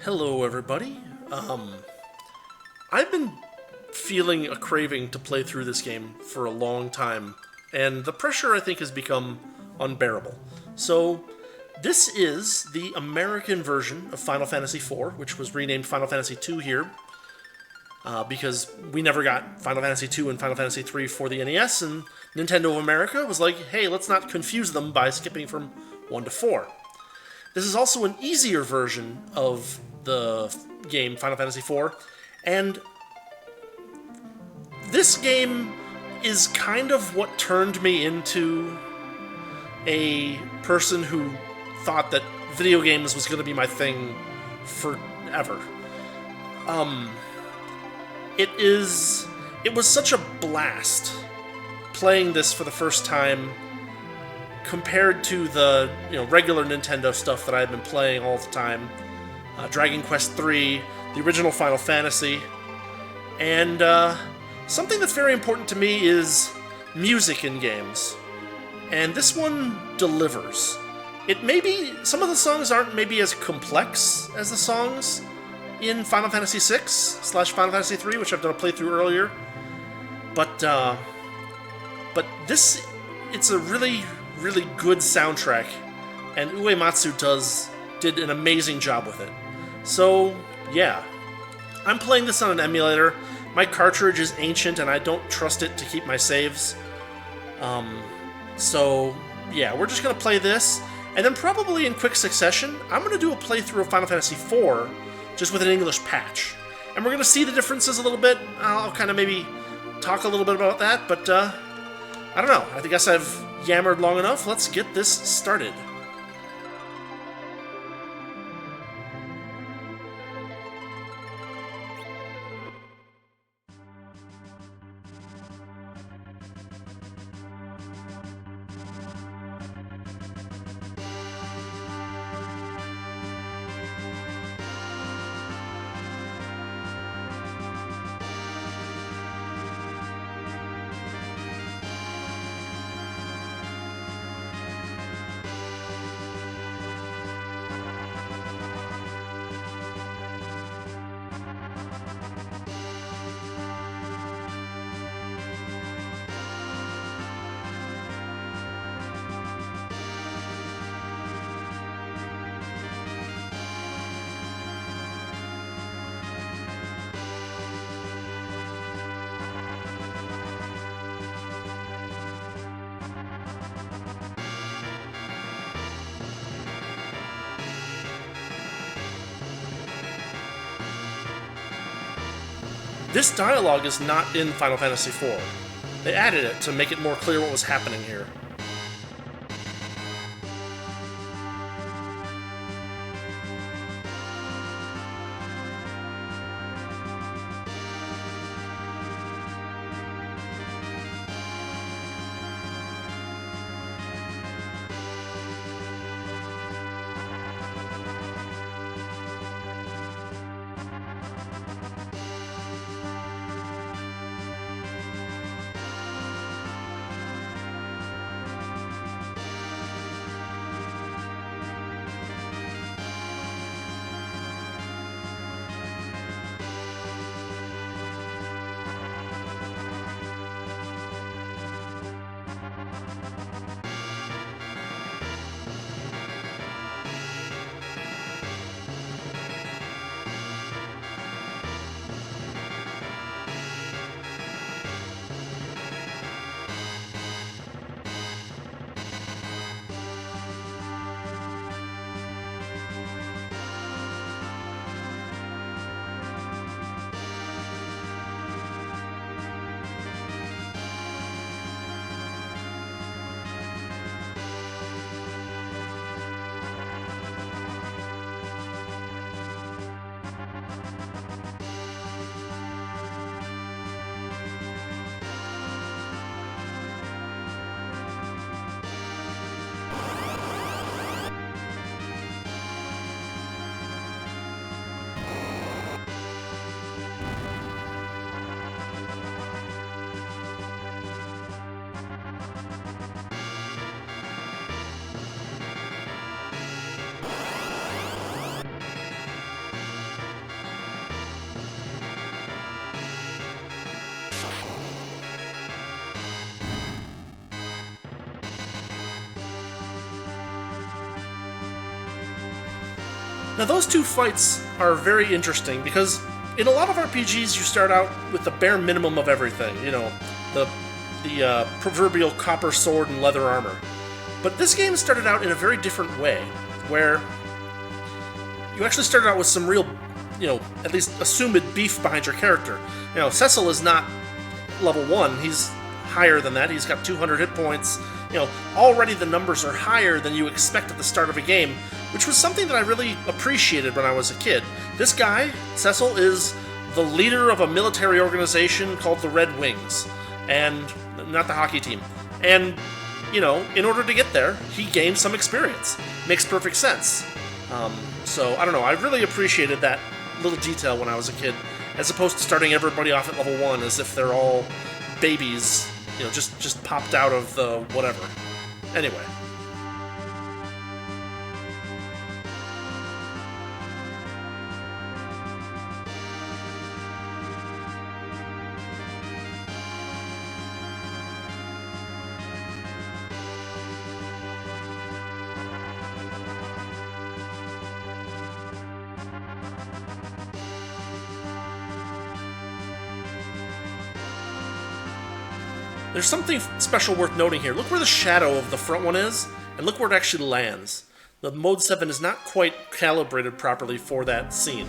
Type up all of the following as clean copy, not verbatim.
Hello, everybody. I've been feeling a craving to play through this game for a long time, and the pressure, I think, has become unbearable. So, this is the American version of Final Fantasy IV, which was renamed Final Fantasy II here, because we never got Final Fantasy II and Final Fantasy III for the NES, and Nintendo of America was like, hey, let's not confuse them by skipping from 1 to 4. This is also an easier version of the game Final Fantasy IV, and this game is kind of what turned me into a person who thought that video games was going to be my thing forever. It was such a blast playing this for the first time compared to the regular Nintendo stuff that I've been playing all the time. Dragon Quest III, the original Final Fantasy, and something that's very important to me is music in games. And this one delivers. Some of the songs aren't maybe as complex as the songs in Final Fantasy VI/Final Fantasy III, which I've done a playthrough earlier. But this, it's a really, really good soundtrack, and Uematsu did an amazing job with it. So, yeah. I'm playing this on an emulator. My cartridge is ancient, and I don't trust it to keep my saves. So, yeah, we're just going to play this, and then probably in quick succession, I'm going to do a playthrough of Final Fantasy IV, just with an English patch. And we're going to see the differences a little bit. I'll kind of maybe talk a little bit about that, but, I don't know. I guess I've yammered long enough. Let's get this started. This dialogue is not in Final Fantasy IV. They added it to make it more clear what was happening here. Now those two fights are very interesting because in a lot of RPGs you start out with the bare minimum of everything, you know, the proverbial copper sword and leather armor. But this game started out in a very different way, where you actually started out with some real, you know, at least assumed beef behind your character. You know, Cecil is not level 1, he's higher than that, he's got 200 hit points. You know, already the numbers are higher than you expect at the start of a game, which was something that I really appreciated when I was a kid. This guy, Cecil, is the leader of a military organization called the Red Wings, and not the hockey team. And, you know, in order to get there, he gained some experience. Makes perfect sense. So, I don't know, I really appreciated that little detail when I was a kid, as opposed to starting everybody off at level 1 as if they're all babies, you know, just popped out of the whatever. Anyway. There's something special worth noting here. Look where the shadow of the front one is, and look where it actually lands. The Mode 7 is not quite calibrated properly for that scene.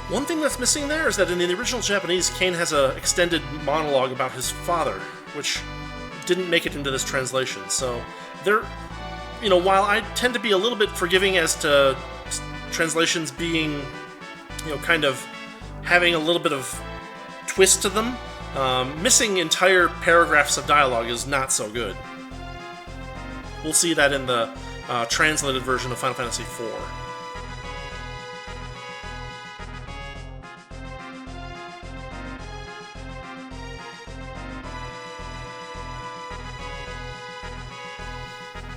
One thing that's missing there is that in the original Japanese, Kain has an extended monologue about his father, which didn't make it into this translation. So There, while I tend to be a little bit forgiving as to translations being, kind of having a little bit of twist to them, missing entire paragraphs of dialogue is not so good. We'll see that in the translated version of Final Fantasy IV.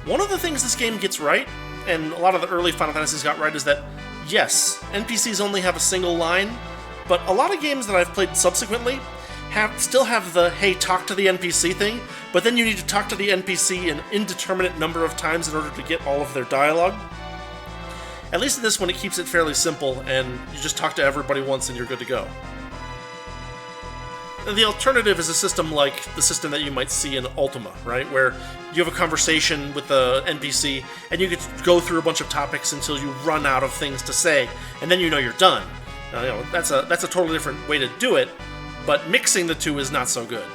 One of the things this game gets right, and a lot of the early Final Fantasies got right, is that, yes, NPCs only have a single line, but a lot of games that I've played subsequently still have the, hey, talk to the NPC thing, but then you need to talk to the NPC an indeterminate number of times in order to get all of their dialogue. At least in this one, it keeps it fairly simple, and you just talk to everybody once and you're good to go. The alternative is a system like the system that you might see in Ultima, right? Where you have a conversation with the NPC, and you get to go through a bunch of topics until you run out of things to say, and then you're done. Now, that's a totally different way to do it, but mixing the two is not so good.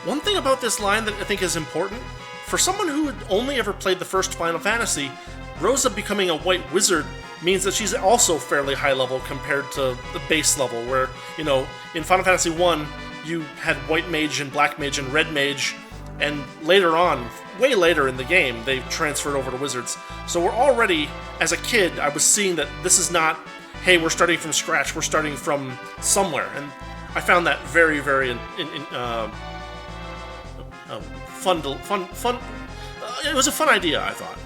One thing about this line that I think is important, for someone who had only ever played the first Final Fantasy, Rosa becoming a white wizard means that she's also fairly high level compared to the base level, where, in Final Fantasy 1, you had white mage and black mage and red mage, and later on, way later in the game, they transferred over to wizards. So we're already, as a kid, I was seeing that this is not, hey, we're starting from scratch, we're starting from somewhere, and I found that very, very fun. It was a fun idea, I thought.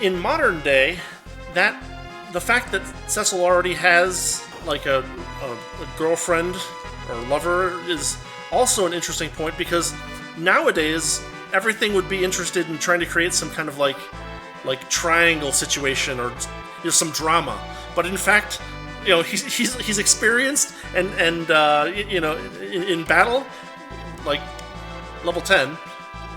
In modern day, the fact that Cecil already has like a girlfriend or lover is also an interesting point, because nowadays everything would be interested in trying to create some kind of like triangle situation or some drama. But in fact, he's experienced and in battle, like level 10.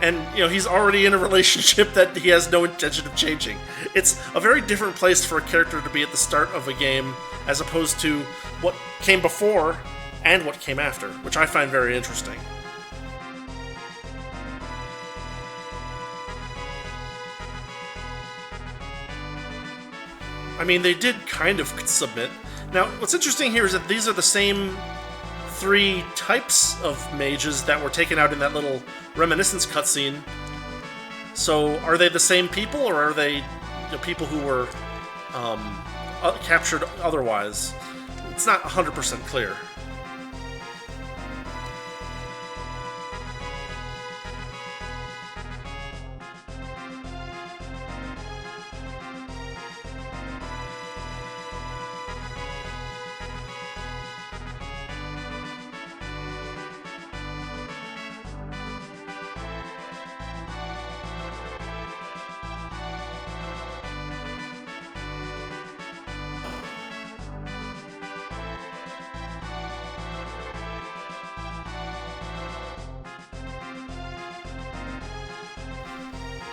and he's already in a relationship that he has no intention of changing. It's a very different place for a character to be at the start of a game as opposed to what came before and what came after, which I find very interesting. I mean, they did kind of submit. Now, what's interesting here is that these are the same three types of mages that were taken out in that little reminiscence cutscene. So, are they the same people, or are they people who were captured otherwise? It's not 100% clear.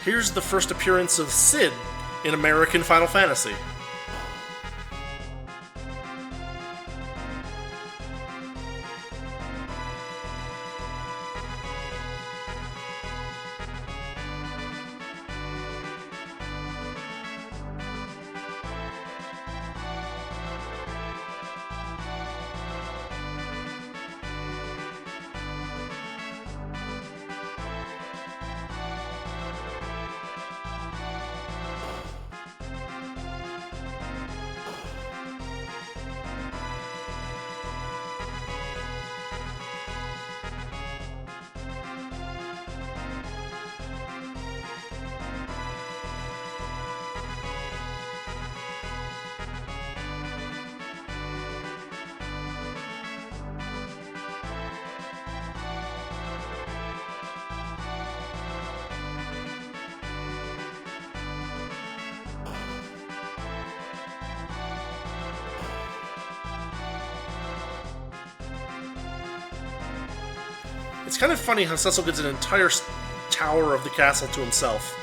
Here's the first appearance of Cid in American Final Fantasy. It's kind of funny how Cecil gets an entire tower of the castle to himself.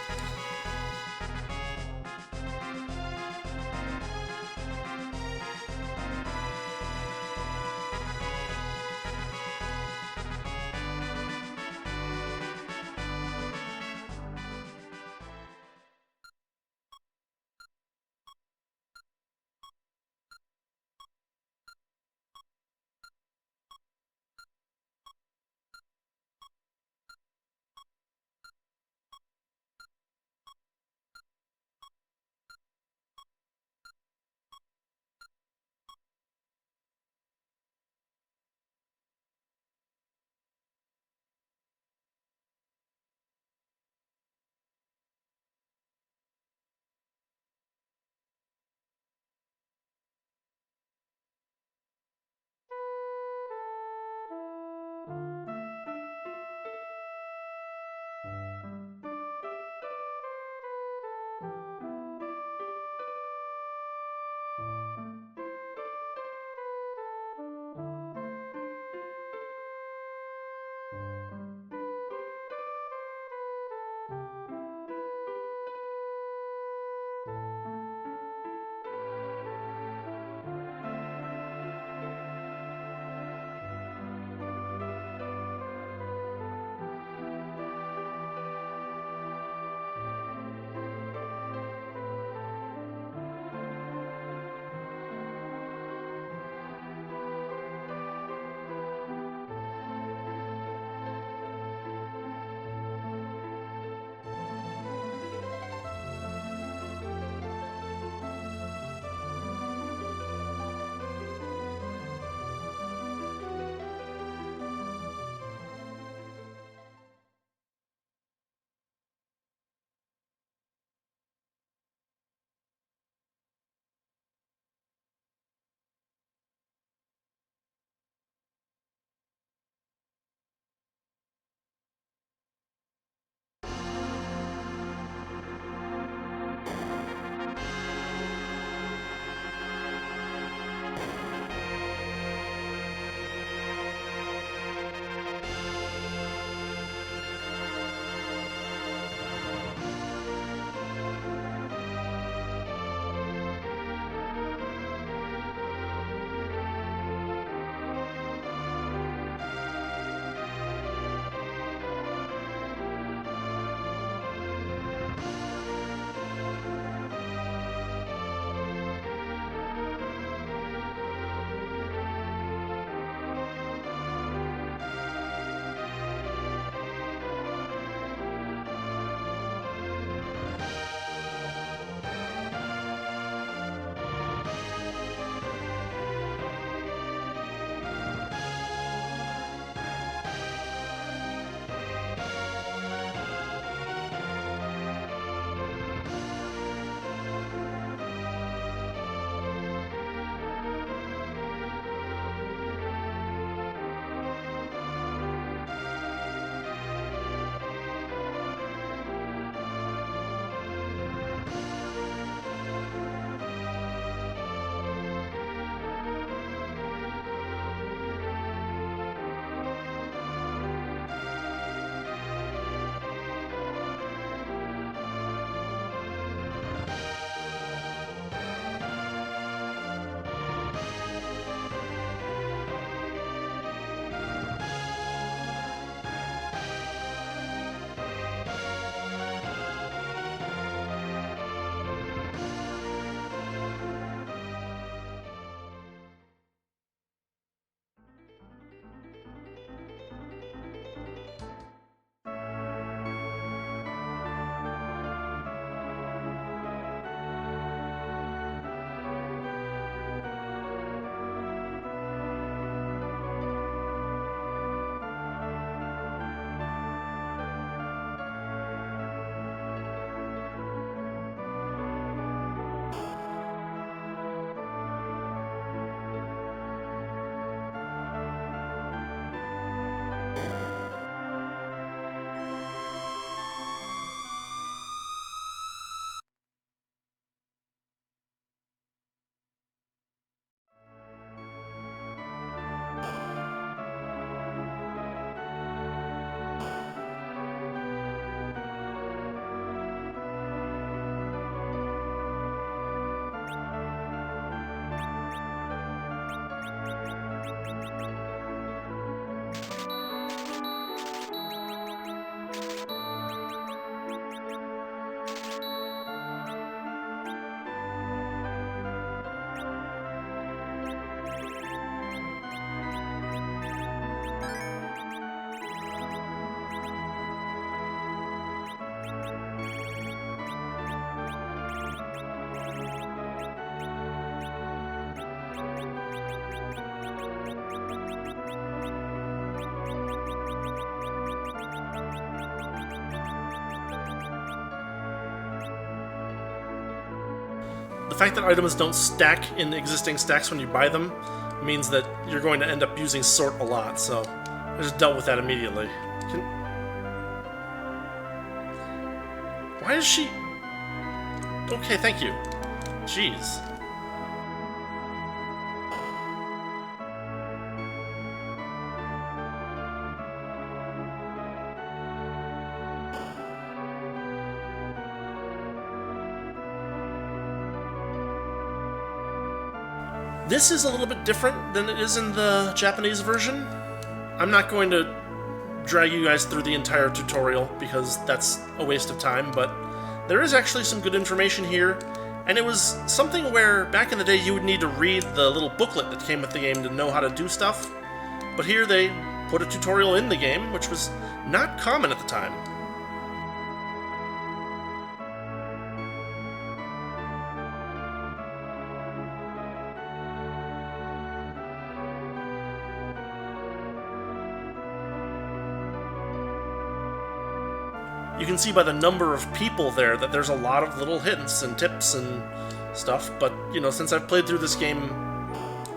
the fact that items don't stack in existing stacks when you buy them means that you're going to end up using sort a lot, so I just dealt with that immediately. Why is she... Okay, thank you. Jeez. This is a little bit different than it is in the Japanese version. I'm not going to drag you guys through the entire tutorial because that's a waste of time, but there is actually some good information here, and it was something where back in the day you would need to read the little booklet that came with the game to know how to do stuff, but here they put a tutorial in the game, which was not common at the time. You can see by the number of people there that there's a lot of little hints and tips and stuff, but, you know, since I've played through this game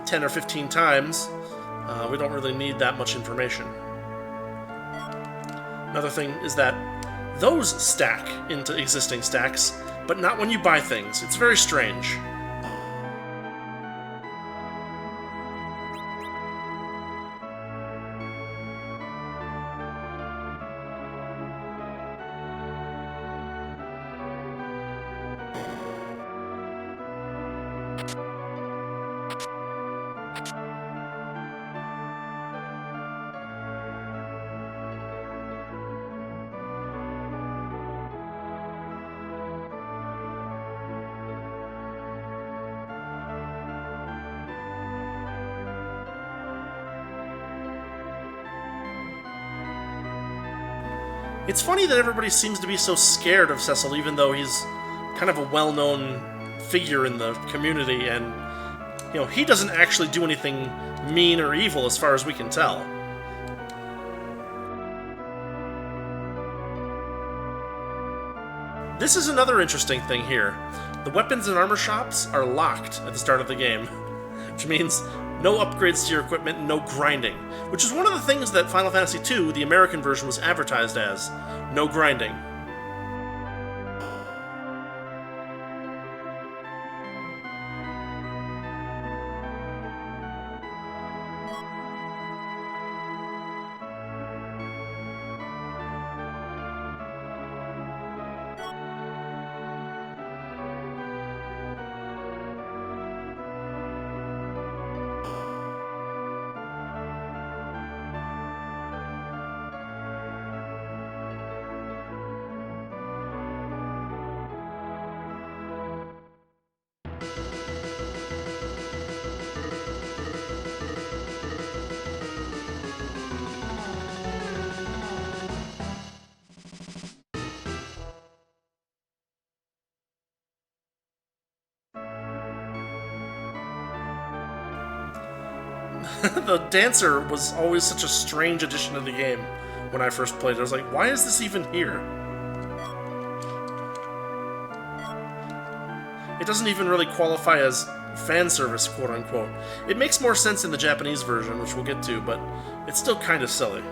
10 or 15 times, we don't really need that much information. Another thing is that those stack into existing stacks, but not when you buy things. It's very strange. It's funny that everybody seems to be so scared of Cecil, even though he's kind of a well-known figure in the community, and, you know, he doesn't actually do anything mean or evil as far as we can tell. This is another interesting thing here. The weapons and armor shops are locked at the start of the game, which means no upgrades to your equipment and no grinding, which is one of the things that Final Fantasy II, the American version, was advertised as. No grinding. The dancer was always such a strange addition to the game when I first played it. I was like, why is this even here? It doesn't even really qualify as fan service, quote-unquote. It makes more sense in the Japanese version, which we'll get to, but it's still kind of silly.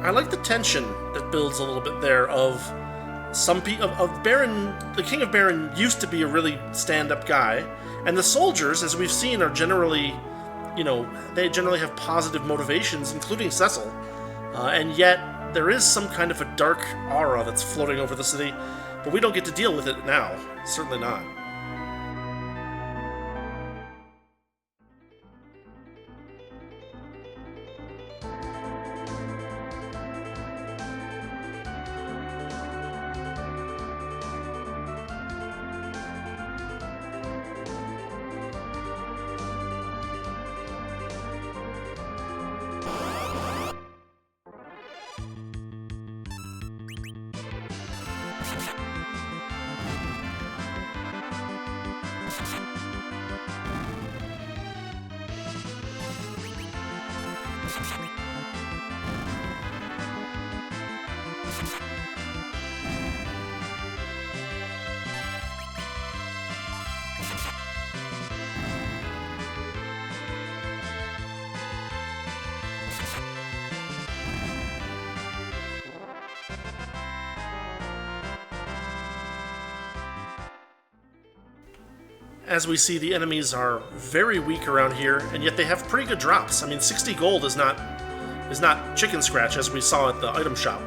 I like the tension that builds a little bit there of of Baron, the King of Baron used to be a really stand-up guy, and the soldiers, as we've seen, are generally, they generally have positive motivations, including Cecil, and yet there is some kind of a dark aura that's floating over the city, but we don't get to deal with it now. Certainly not. As we see, the enemies are very weak around here, and yet they have pretty good drops. I mean, 60 gold is not chicken scratch, as we saw at the item shop.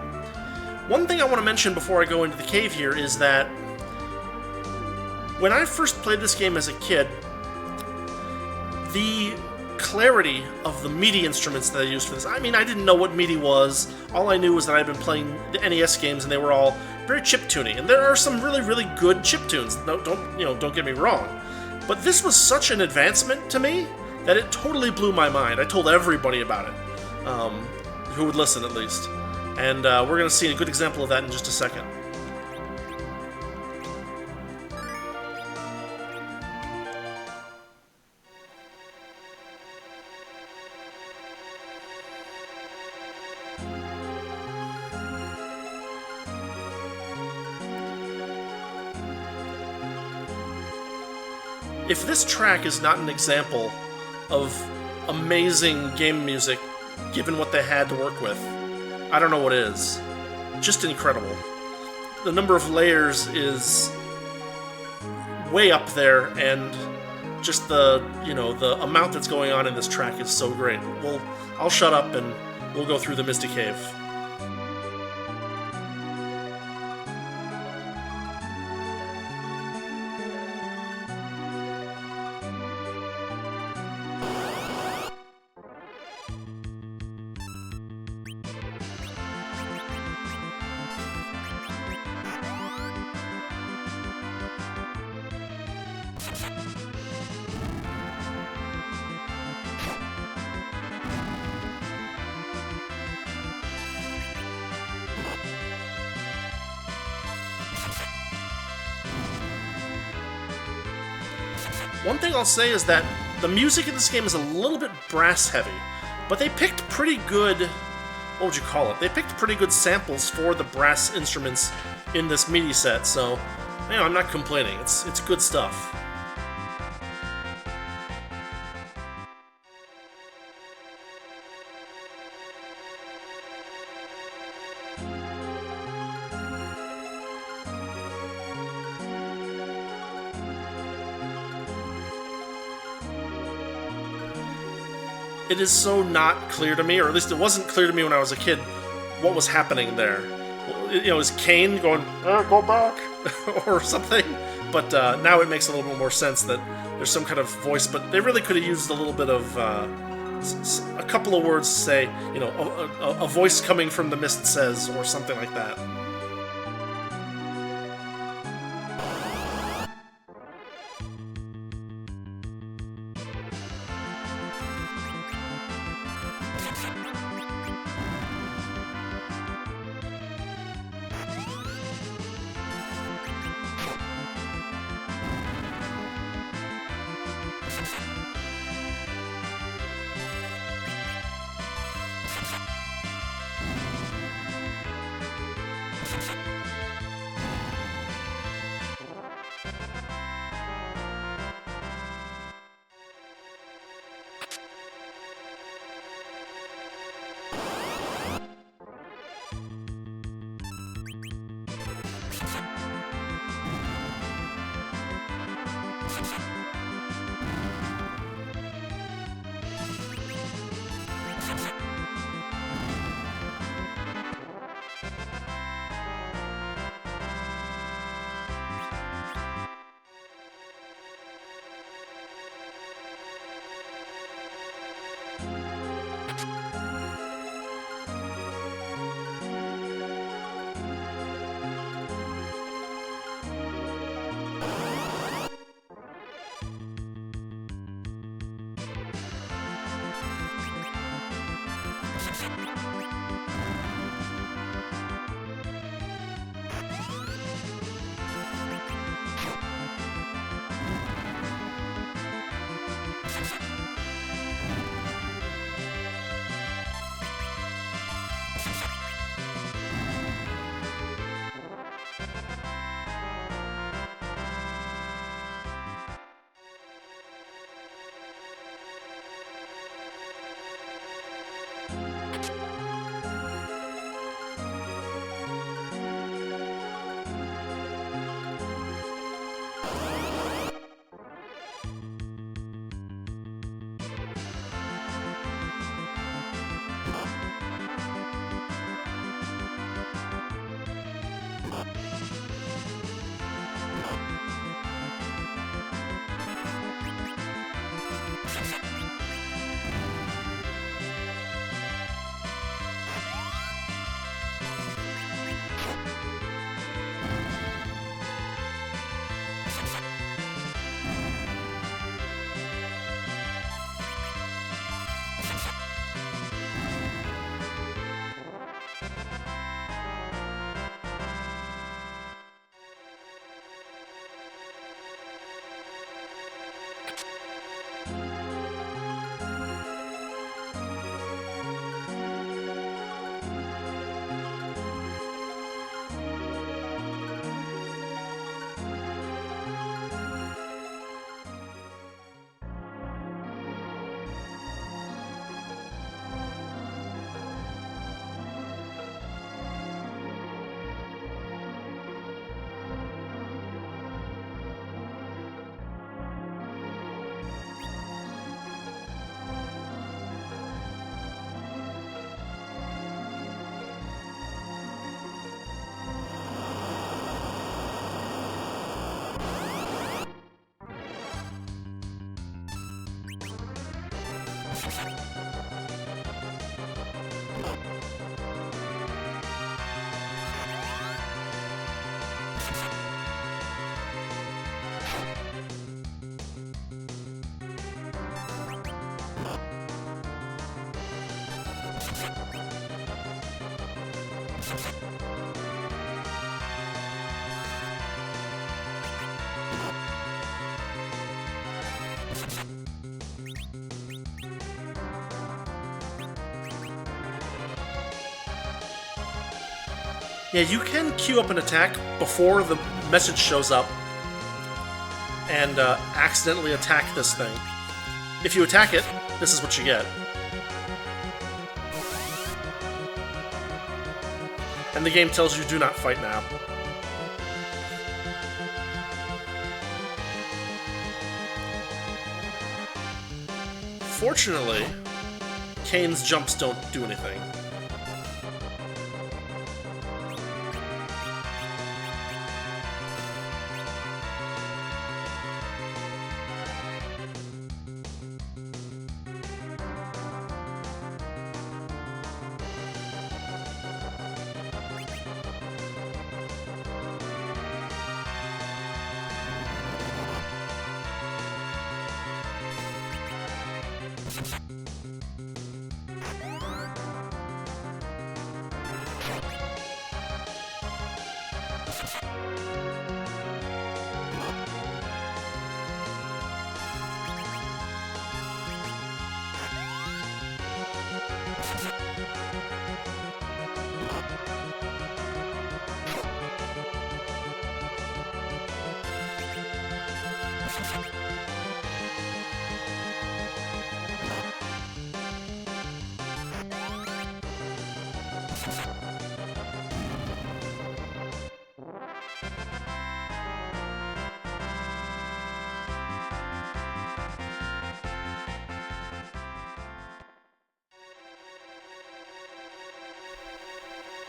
One thing I want to mention before I go into the cave here is that when I first played this game as a kid, the clarity of the MIDI instruments that I used for this, I mean, I didn't know what MIDI was. All I knew was that I'd been playing the NES games, and they were all very chiptune-y. And there are some really, really good chiptunes. Don't get me wrong. But this was such an advancement to me that it totally blew my mind. I told everybody about it, who would listen at least. And we're going to see a good example of that in just a second. If this track is not an example of amazing game music, given what they had to work with, I don't know what is. Just incredible. The number of layers is way up there, and just the amount that's going on in this track is so great. I'll shut up and we'll go through the Misty Cave. One thing I'll say is that the music in this game is a little bit brass heavy, but they picked pretty good, what would you call it? They picked pretty good samples for the brass instruments in this MIDI set, so I'm not complaining. It's good stuff. It is so not clear to me, or at least it wasn't clear to me when I was a kid, what was happening there. Is Cain going, go back, or something? But now it makes a little bit more sense that there's some kind of voice, but they really could have used a little bit of, a couple of words to say, a voice coming from the mist says, or something like that. Yeah, you can queue up an attack before the message shows up and accidentally attack this thing. If you attack it, this is what you get. And the game tells you do not fight now. Fortunately, Kane's jumps don't do anything.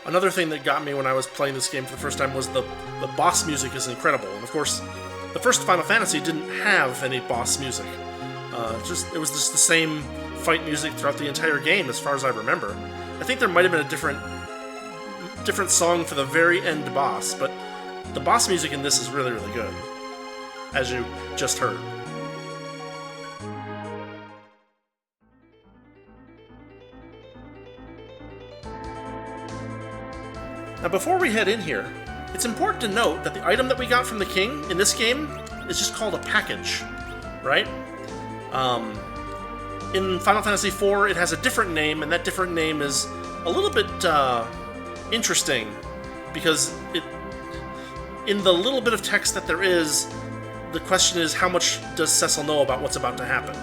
Another thing that got me when I was playing this game for the first time was the boss music is incredible. And of course, the first Final Fantasy didn't have any boss music. It was just the same fight music throughout the entire game, as far as I remember. I think there might have been a different song for the very end boss, but the boss music in this is really, really good, as you just heard. Now, before we head in here, it's important to note that the item that we got from the king in this game is just called a package, right? In Final Fantasy IV, it has a different name, and that different name is a little bit interesting, because in the little bit of text that there is, the question is, how much does Cecil know about what's about to happen?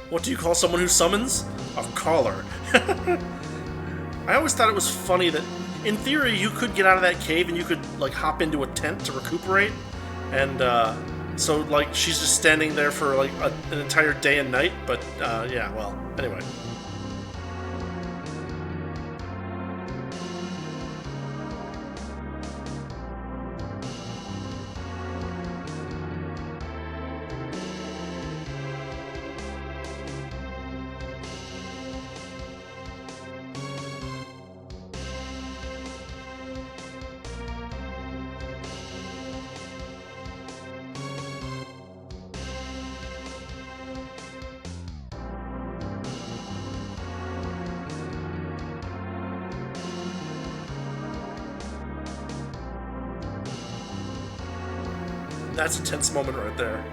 What do you call someone who summons? A caller. I always thought it was funny that, in theory, you could get out of that cave and you could, like, hop into a tent to recuperate. And, so, like, she's just standing there for, like, an entire day and night. But, yeah, well, anyway. That's a tense moment right there.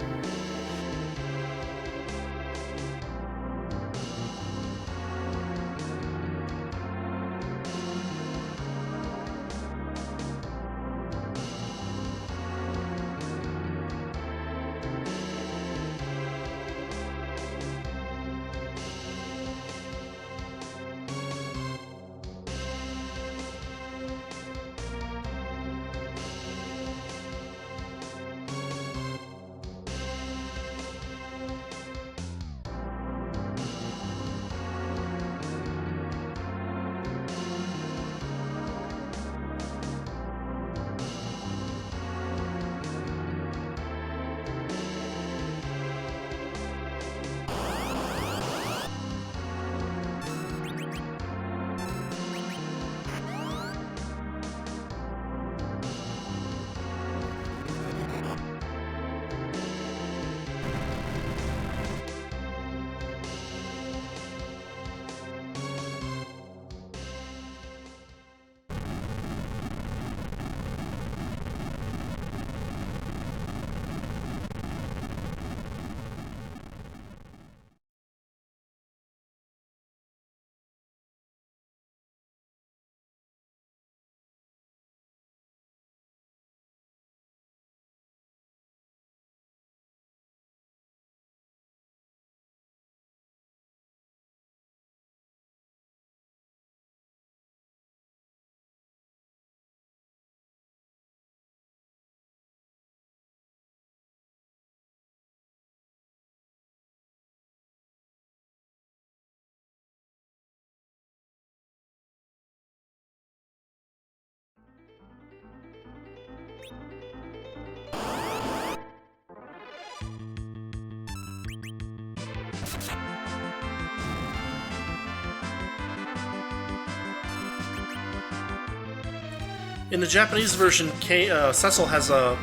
In the Japanese version, Cecil has an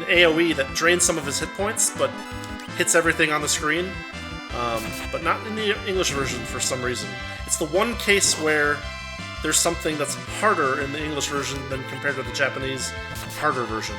AoE that drains some of his hit points, but hits everything on the screen. But not in the English version for some reason. It's the one case where there's something that's harder in the English version than compared to the Japanese harder version.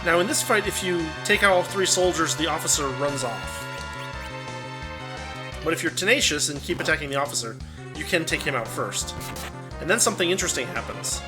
Now in this fight, if you take out all 3 soldiers, the officer runs off. But if you're tenacious and keep attacking the officer, you can take him out first. And then something interesting happens.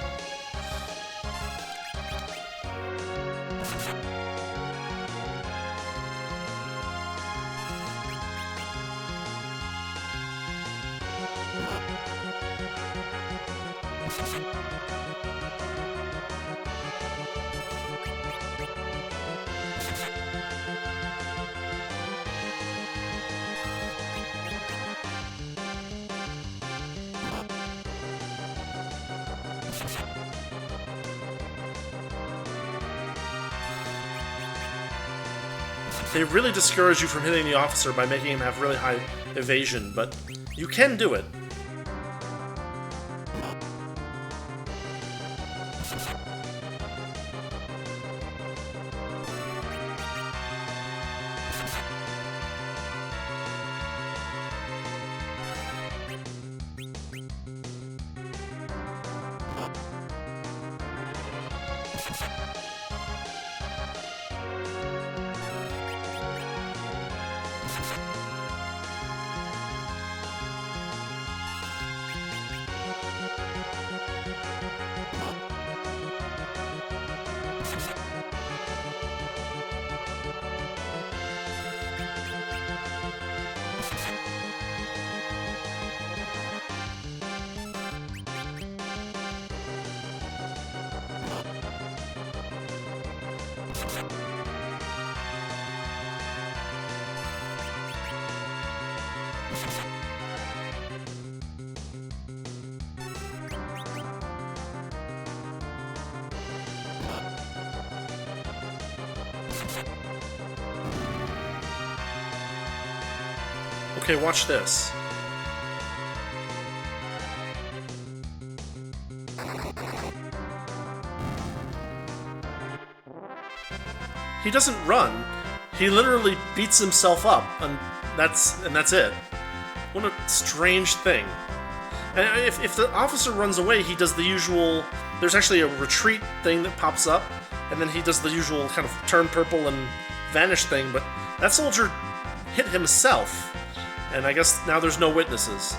They really discourage you from hitting the officer by making him have really high evasion, but you can do it. Okay, watch this. He doesn't run. He literally beats himself up, and that's it. What a strange thing. And if the officer runs away, he does the usual... There's actually a retreat thing that pops up, and then he does the usual kind of turn purple and vanish thing, but that soldier hit himself. And I guess now there's no witnesses.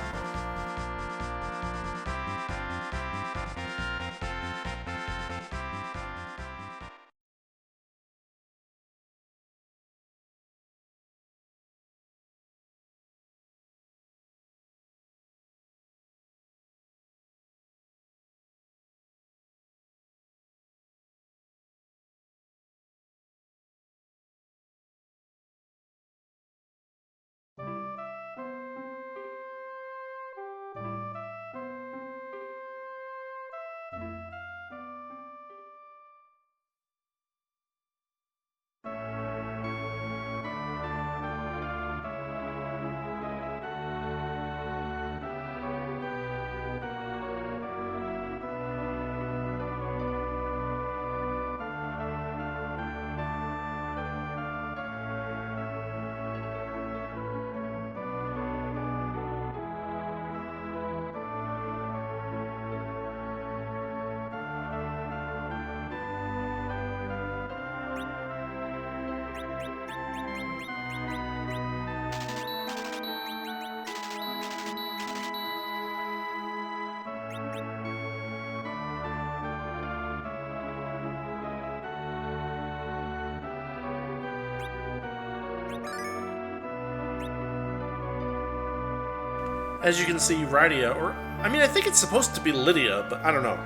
as you can see, Rydia, or I mean, I think it's supposed to be Lydia, but I don't know.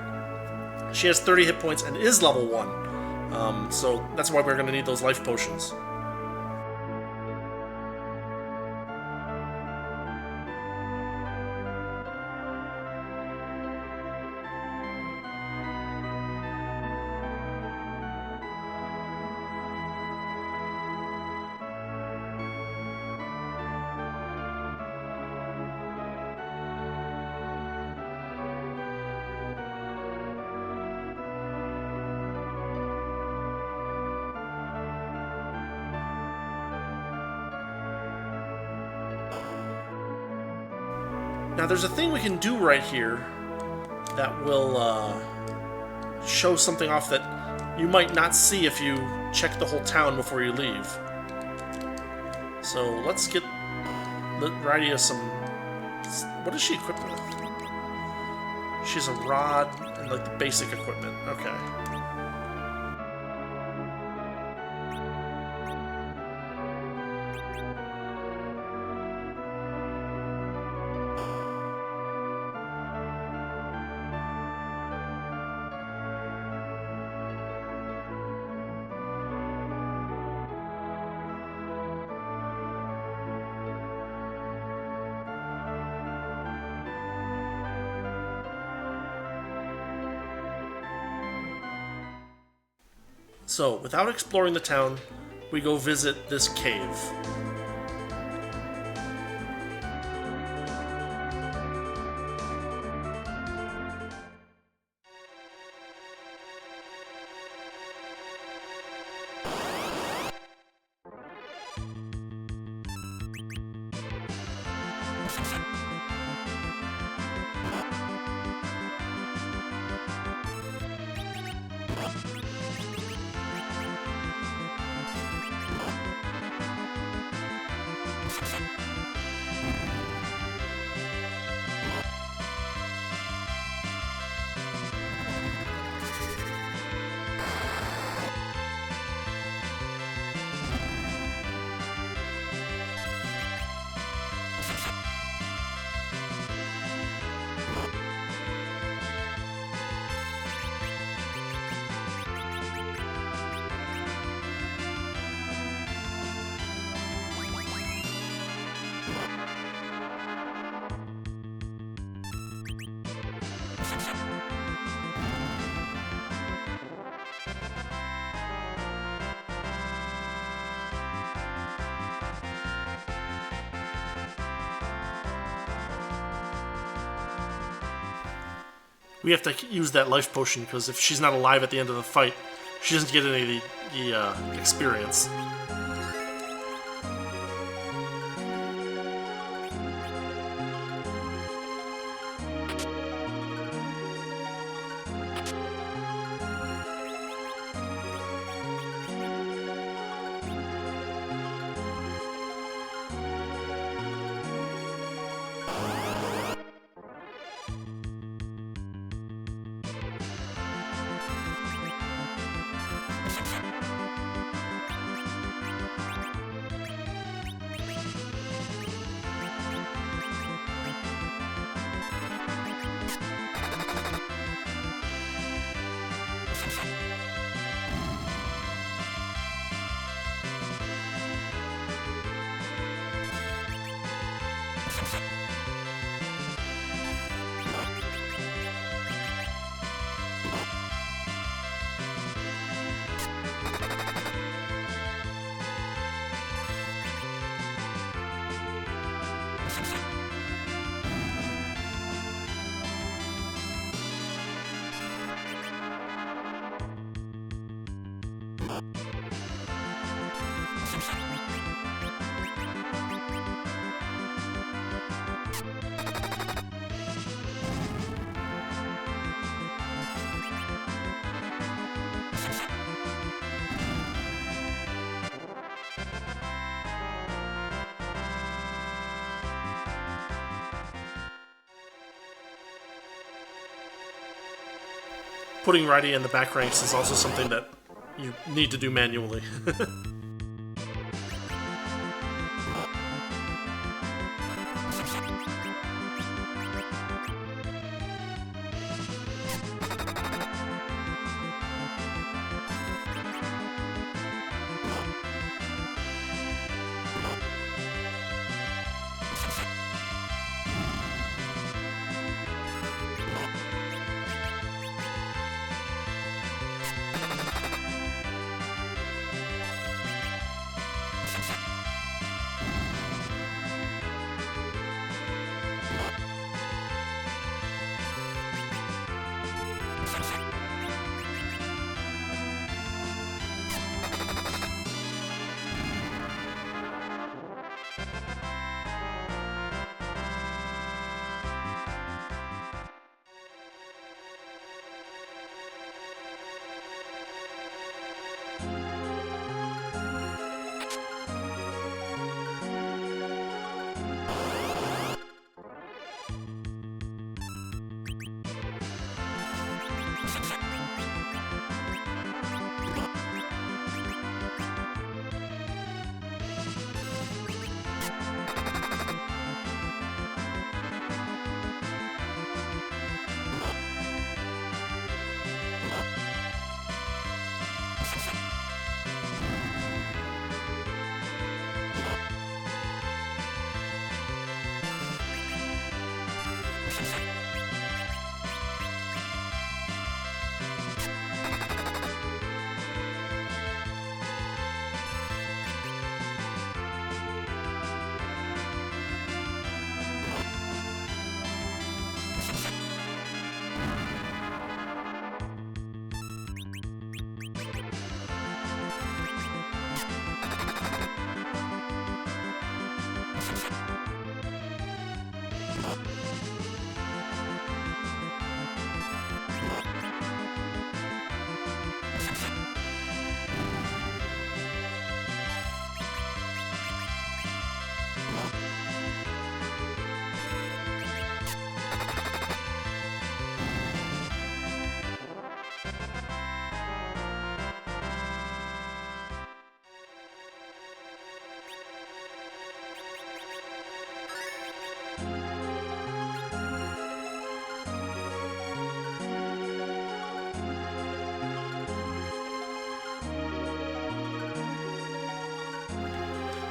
She has 30 hit points and is level 1, so that's why we're going to need those life potions. Now there's a thing we can do right here that will show something off that you might not see if you check the whole town before you leave. So let's get Rydia some... What is she equipped with? She's a rod and like the basic equipment. Okay. So, without exploring the town, we go visit this cave. We have to use that life potion, because if she's not alive at the end of the fight, she doesn't get any of the experience. Putting Rydia in the back ranks is also something that you need to do manually.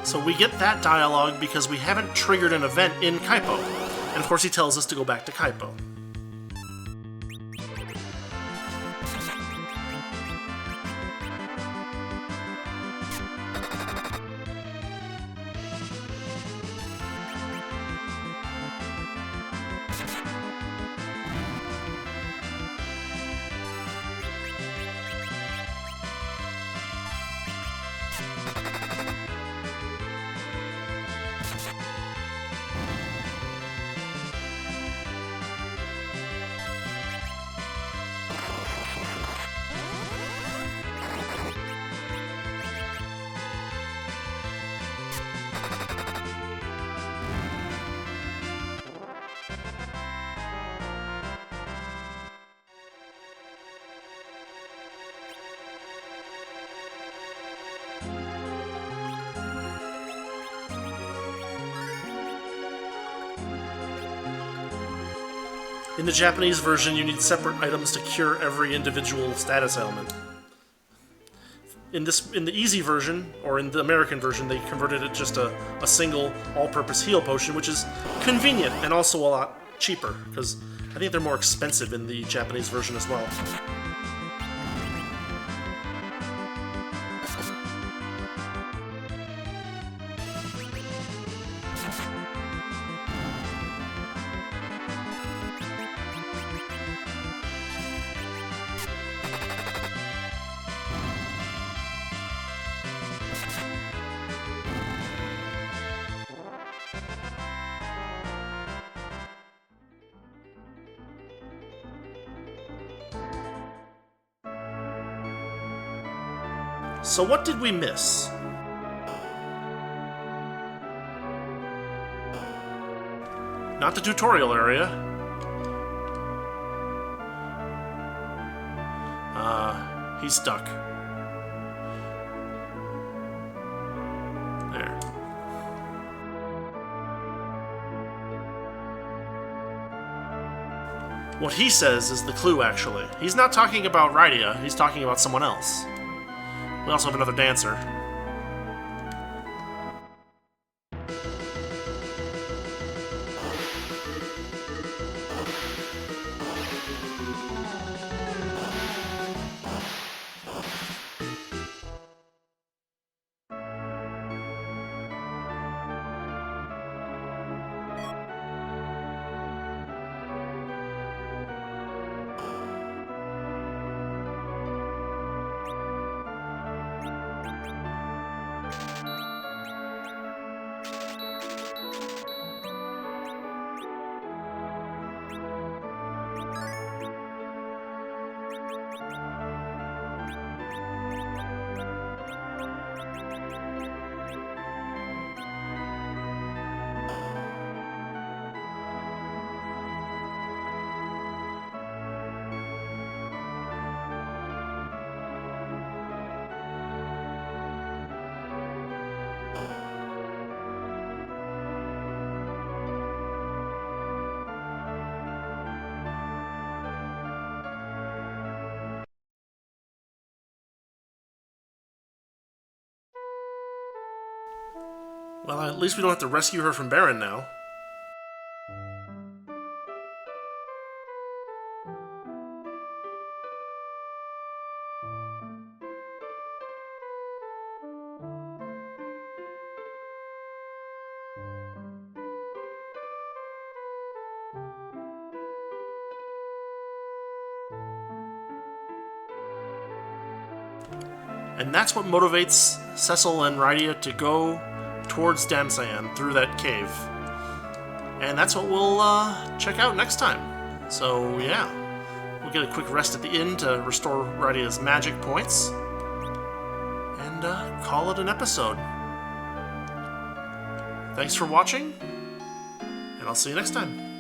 So we get that dialogue because we haven't triggered an event in Kaipo. And of course he tells us to go back to Kaipo. In the Japanese version, you need separate items to cure every individual status ailment. In the easy version, or in the American version, they converted it just a single all-purpose heal potion, which is convenient and also a lot cheaper, because I think they're more expensive in the Japanese version as well. So what did we miss? Not the tutorial area. He's stuck. There. What he says is the clue, actually. He's not talking about Rydia, he's talking about someone else. We also have another dancer. Well, at least we don't have to rescue her from Baron now. And that's what motivates Cecil and Rydia to go towards Damsayan through that cave. And that's what we'll check out next time. So yeah, we'll get a quick rest at the inn to restore Rydia's magic points, and call it an episode. Thanks for watching, and I'll see you next time.